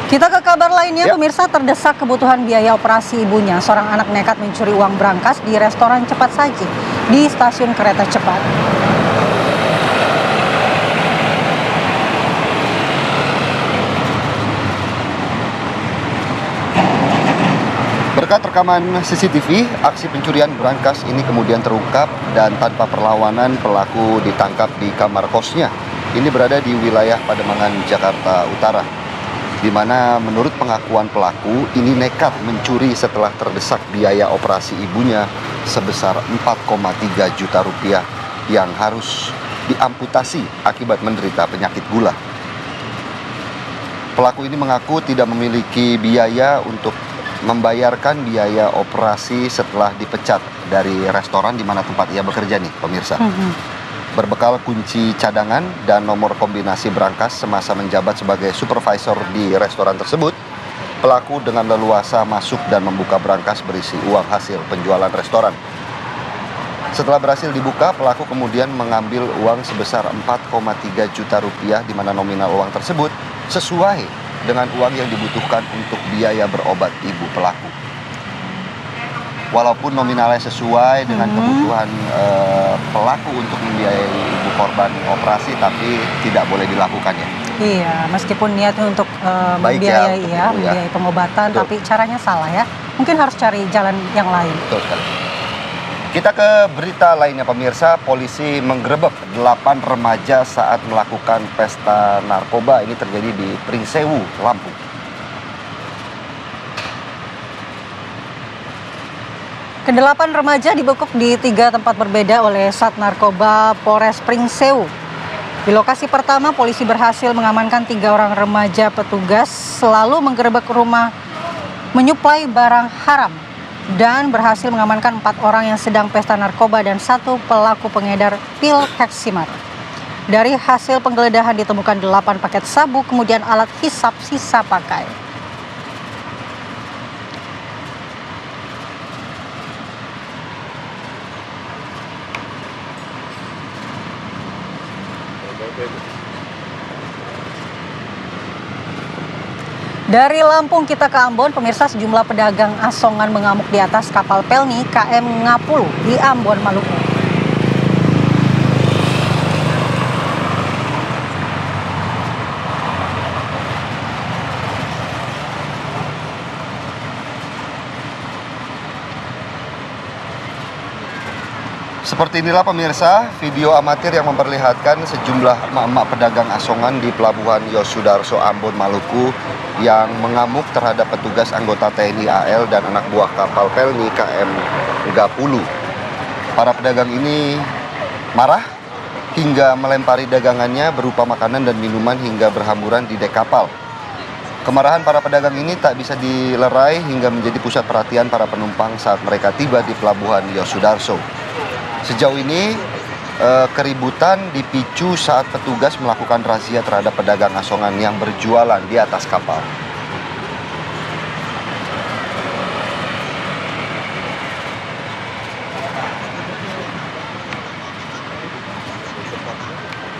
Kita ke kabar lainnya, pemirsa. Terdesak kebutuhan biaya operasi ibunya. Seorang anak nekat mencuri uang brankas di restoran cepat saji di stasiun kereta cepat. Berkat rekaman CCTV, aksi pencurian brankas ini kemudian terungkap dan tanpa perlawanan pelaku ditangkap di kamar kosnya. Ini berada di wilayah Pademangan, Jakarta Utara, di mana menurut pengakuan pelaku ini nekat mencuri setelah terdesak biaya operasi ibunya sebesar 4,3 juta rupiah yang harus diamputasi akibat menderita penyakit gula. Pelaku ini mengaku tidak memiliki biaya untuk membayarkan biaya operasi setelah dipecat dari restoran di mana tempat ia bekerja nih, pemirsa. Berbekal kunci cadangan dan nomor kombinasi brankas semasa menjabat sebagai supervisor di restoran tersebut, pelaku dengan leluasa masuk dan membuka brankas berisi uang hasil penjualan restoran. Setelah berhasil dibuka, pelaku kemudian mengambil uang sebesar 4,3 juta rupiah di mana nominal uang tersebut sesuai dengan uang yang dibutuhkan untuk biaya berobat ibu pelaku. Walaupun nominalnya sesuai dengan kebutuhan pelaku untuk membiayai ibu korban operasi, tapi tidak boleh dilakukannya. Iya, meskipun niatnya untuk Baik ya, membiayai untuk ibu ya. membiayai pengobatan, Betul. tapi caranya salah ya. Mungkin harus cari jalan yang lain. Betul sekali. Kita ke berita lainnya, pemirsa. Polisi menggerebek 8 remaja saat melakukan pesta narkoba. Ini terjadi di Pringsewu, Lampung. Kedelapan remaja dibekuk di 3 tempat berbeda oleh Sat Narkoba Polres Pringsewu. Di lokasi pertama, polisi berhasil mengamankan 3 orang remaja petugas selalu menggerebek rumah menyuplai barang haram dan berhasil mengamankan 4 orang yang sedang pesta narkoba dan 1 pelaku pengedar pil heksimat. Dari hasil penggeledahan ditemukan 8 paket sabu, kemudian alat hisap sisa pakai. Dari Lampung kita ke Ambon, pemirsa. Sejumlah pedagang asongan mengamuk di atas kapal Pelni KM Ngapulu di Ambon, Maluku. Seperti inilah, pemirsa, video amatir yang memperlihatkan sejumlah emak-emak pedagang asongan di Pelabuhan Yosudarso, Ambon, Maluku yang mengamuk terhadap petugas anggota TNI AL dan anak buah kapal Pelni KM Ngapulu. Para pedagang ini marah hingga melempari dagangannya berupa makanan dan minuman hingga berhamburan di dek kapal. Kemarahan para pedagang ini tak bisa dilerai hingga menjadi pusat perhatian para penumpang saat mereka tiba di Pelabuhan Yosudarso. Sejauh ini keributan dipicu saat petugas melakukan razia terhadap pedagang asongan yang berjualan di atas kapal.